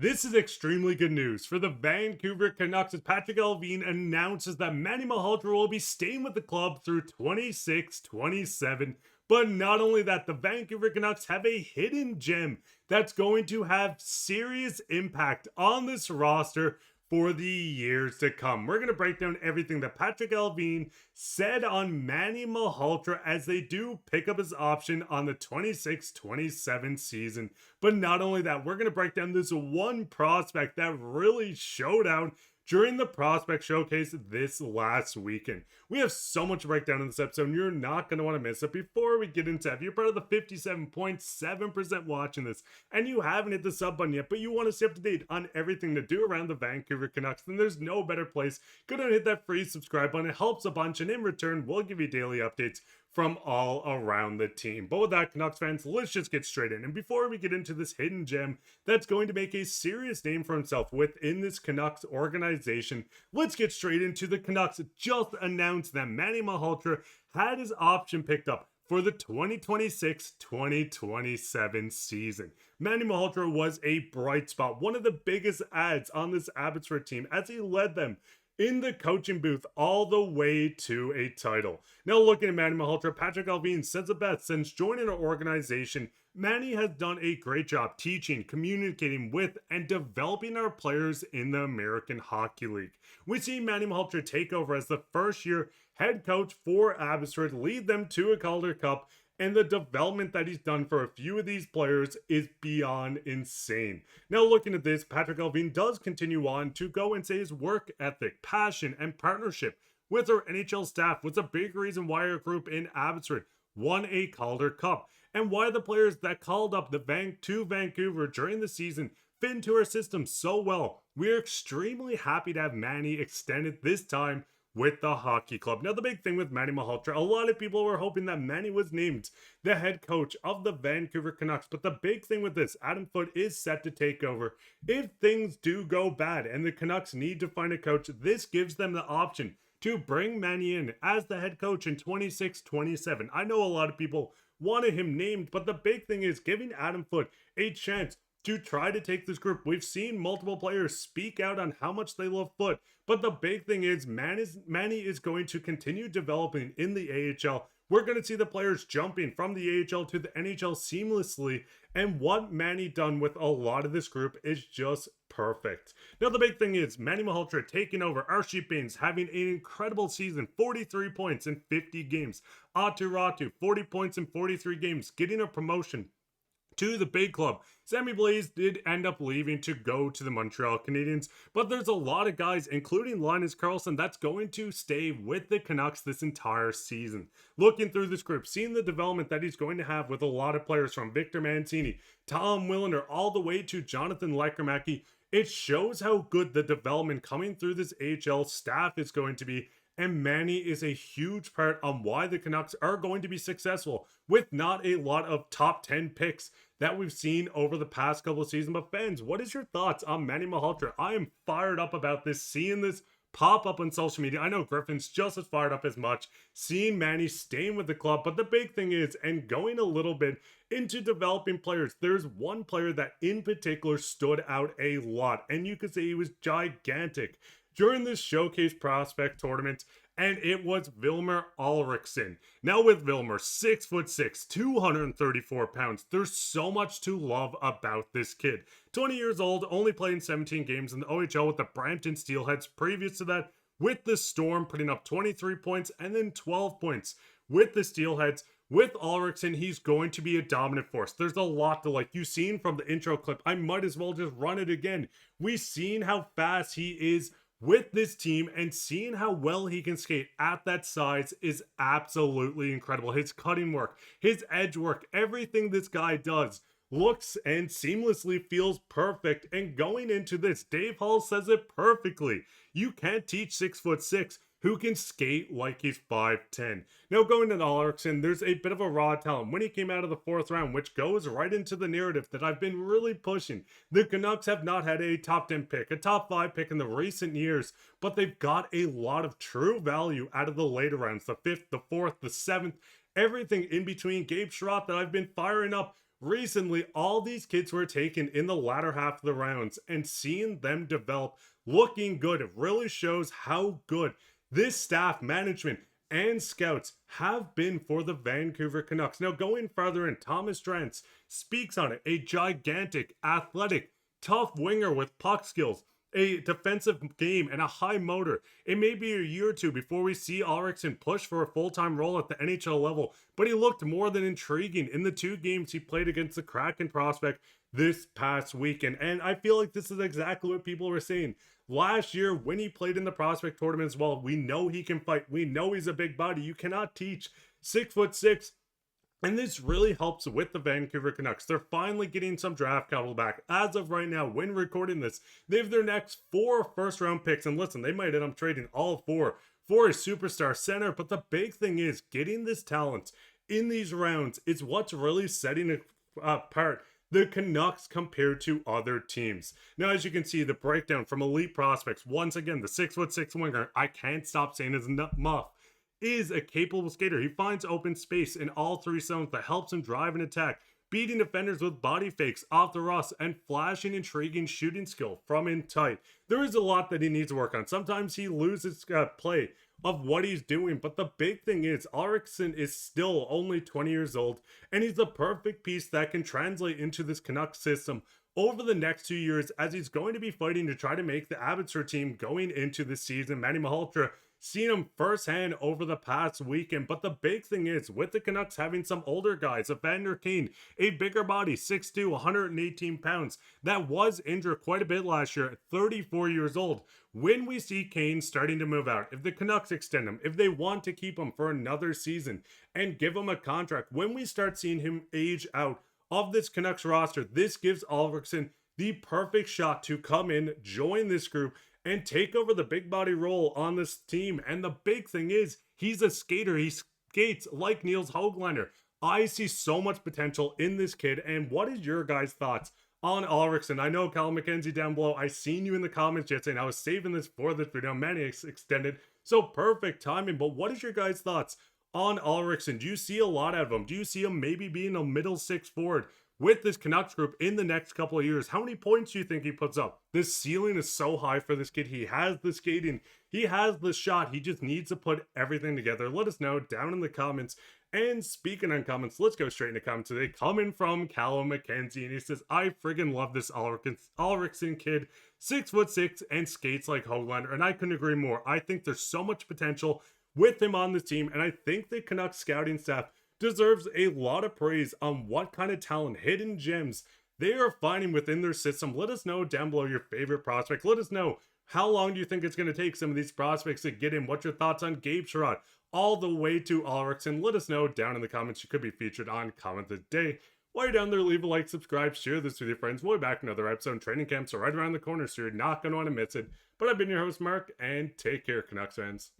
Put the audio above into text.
This is extremely good news for the Vancouver Canucks as Patrik Allvin announces that Manny Malhotra will be staying with the club through 26-27. But not only that, the Vancouver Canucks have a hidden gem that's going to have serious impact on this roster for the years to come. We're going to break down everything that Patrik Allvin said on Manny Malhotra as they do pick up his option on the 26-27 season. But not only that, we're going to break down this one prospect that really showed out during the prospect showcase this last weekend. We have so much to break down in this episode, and you're not going to want to miss it. Before we get into it, if you're part of the 57.7% watching this, and you haven't hit the sub button yet, but you want to stay up to date on everything to do around the Vancouver Canucks, then there's no better place. Go ahead and hit that free subscribe button. It helps a bunch, and in return, we'll give you daily updates from all around the team. But with that, Canucks fans, let's just get straight in. And before we get into this hidden gem that's going to make a serious name for himself within this Canucks organization, let's get straight into the Canucks just announced that Manny Malhotra had his option picked up for the 2026-2027 season. Manny Malhotra was a bright spot, one of the biggest adds on this Abbotsford team as he led them in the coaching booth all the way to a title. Now looking at Manny Malhotra, Patrik Allvin says it best. Since joining our organization, Manny has done a great job teaching, communicating with, and developing our players in the American Hockey League. We see Manny Malhotra take over as the first-year head coach for Abbotsford, lead them to a Calder Cup, and the development that he's done for a few of these players is beyond insane. Now looking at this, Patrik Allvin does continue on to go and say his work ethic, passion, and partnership with our NHL staff was a big reason why our group in Abbotsford won a Calder Cup, and why the players that called up to Vancouver during the season fit into our system so well. We're extremely happy to have Manny extended this time with the hockey club. Now, the big thing with Manny Malhotra, a lot of people were hoping that Manny was named the head coach of the Vancouver Canucks. But the big thing with this, Adam Foote is set to take over. If things do go bad and the Canucks need to find a coach, this gives them the option to bring Manny in as the head coach in 26-27. I know a lot of people wanted him named, but the big thing is giving Adam Foote a chance to try to take this group. We've seen multiple players speak out on how much they love Foote, but the big thing is Manny is going to continue developing in the AHL. We're going to see the players jumping from the AHL to the NHL seamlessly, and what Manny done with a lot of this group is just perfect. Now the big thing is Manny Malhotra taking over, Archie Bains having an incredible season, 43 points in 50 games, Atu Ratu 40 points in 43 games, getting a promotion to the big club. Sammy Blais did end up leaving to go to the Montreal Canadiens, but there's a lot of guys, including Linus Karlsson, that's going to stay with the Canucks this entire season. Looking through this group, seeing the development that he's going to have with a lot of players from Victor Mancini, Tom Willender, all the way to Jonathan Lekermacki, it shows how good the development coming through this AHL staff is going to be. And Manny is a huge part on why the Canucks are going to be successful with not a lot of top 10 picks that we've seen over the past couple of seasons. But fans, what is your thoughts on Manny Malhotra? I am fired up about this, seeing this pop up on social media. I know Griffin's just as fired up as much, seeing Manny staying with the club. But the big thing is, and going a little bit into developing players, there's one player that in particular stood out a lot, and you could say he was gigantic during this showcase prospect tournament, and it was Vilmer Alriksson. Now with Vilmer, 6'6", 234 pounds, there's so much to love about this kid. 20 years old, only playing 17 games in the OHL with the Brampton Steelheads. Previous to that, with the Storm, putting up 23 points and then 12 points with the Steelheads. With Alriksson, he's going to be a dominant force. There's a lot to like. You've seen from the intro clip. I might as well just run it again. We've seen how fast he is with this team, and seeing how well he can skate at that size is absolutely incredible. His cutting work, his edge work, everything this guy does looks and seamlessly feels perfect. And going into this, Dave Hall says it perfectly. You can't teach 6'6" who can skate like he's 5'10". Now going to Alriksson, there's a bit of a raw talent when he came out of the 4th round, which goes right into the narrative that I've been really pushing. The Canucks have not had a top 10 pick, a top 5 pick in the recent years, but they've got a lot of true value out of the later rounds, the 5th, the 4th, the 7th, everything in between. Gabe Schrott that I've been firing up recently all these kids were taken in the latter half of the rounds, and seeing them develop looking good, it really shows how good this staff, management, and scouts have been for the Vancouver Canucks. Now, going further in, Thomas Drance speaks on it. A gigantic, athletic, tough winger with puck skills, a defensive game, and a high motor. It may be a year or two before we see Alriksson push for a full-time role at the NHL level, but he looked more than intriguing in the 2 games he played against the Kraken prospect this past weekend. And I feel like this is exactly what people were saying. Last year, when he played in the prospect tournament as well, we know he can fight. We know he's a big body. You cannot teach 6'6". And this really helps with the Vancouver Canucks. They're finally getting some draft capital back. As of right now, when recording this, they have their next 4 first-round picks. And listen, they might end up trading all 4 for a superstar center. But the big thing is getting this talent in these rounds is what's really setting it apart the Canucks compared to other teams. Now, as you can see, the breakdown from elite prospects, once again, the 6'6" winger, I can't stop saying his muff, is a capable skater. He finds open space in all 3 zones that helps him drive and attack, beating defenders with body fakes off the rust, and flashing, intriguing shooting skill from in tight. There is a lot that he needs to work on. Sometimes he loses play of what he's doing, but the big thing is Alriksson is still only 20 years old, and he's the perfect piece that can translate into this Canucks system over the next 2 years, as he's going to be fighting to try to make the Abbotsford team going into the season. Manny Malhotra seen him firsthand over the past weekend, but the big thing is with the Canucks having some older guys, Evander Kane, a bigger body, 6'2", 118 pounds, that was injured quite a bit last year at 34 years old. When we see Kane starting to move out, if the Canucks extend him, if they want to keep him for another season and give him a contract, when we start seeing him age out of this Canucks roster, this gives Alriksson the perfect shot to come in, join this group, and take over the big body role on this team. And the big thing is, he's a skater. He skates like Nils Höglander. I see so much potential in this kid. And what is your guys' thoughts on Alriksson? I know Callum McKenzie down below, I seen you in the comments yesterday, and I was saving this for this video. Manny extended, so perfect timing. But what is your guys' thoughts on Alriksson? Do you see a lot out of him? Do you see him maybe being a middle 6 forward with this Canucks group in the next couple of years? How many points do you think he puts up? This ceiling is so high for this kid. He has the skating, he has the shot, he just needs to put everything together. Let us know down in the comments. And speaking on comments, let's go straight into comments today. Coming from Callum McKenzie, and he says, I friggin' love this Alriksson kid, 6'6" and skates like Höglander, and I couldn't agree more. I think there's so much potential with him on this team, and I think the Canucks scouting staff deserves a lot of praise on what kind of talent, hidden gems they are finding within their system. Let us know down below your favorite prospect. Let us know how long do you think it's going to take some of these prospects to get in. What's your thoughts on Gabe Sherrod all the way to Alriksson? Let us know down in the comments. You could be featured on Comment of the Day. While you're down there, leave a like, subscribe, share this with your friends. We'll be back in another episode. Training camps are right around the corner, so you're not going to want to miss it. But I've been your host, Mark, and take care, Canucks fans.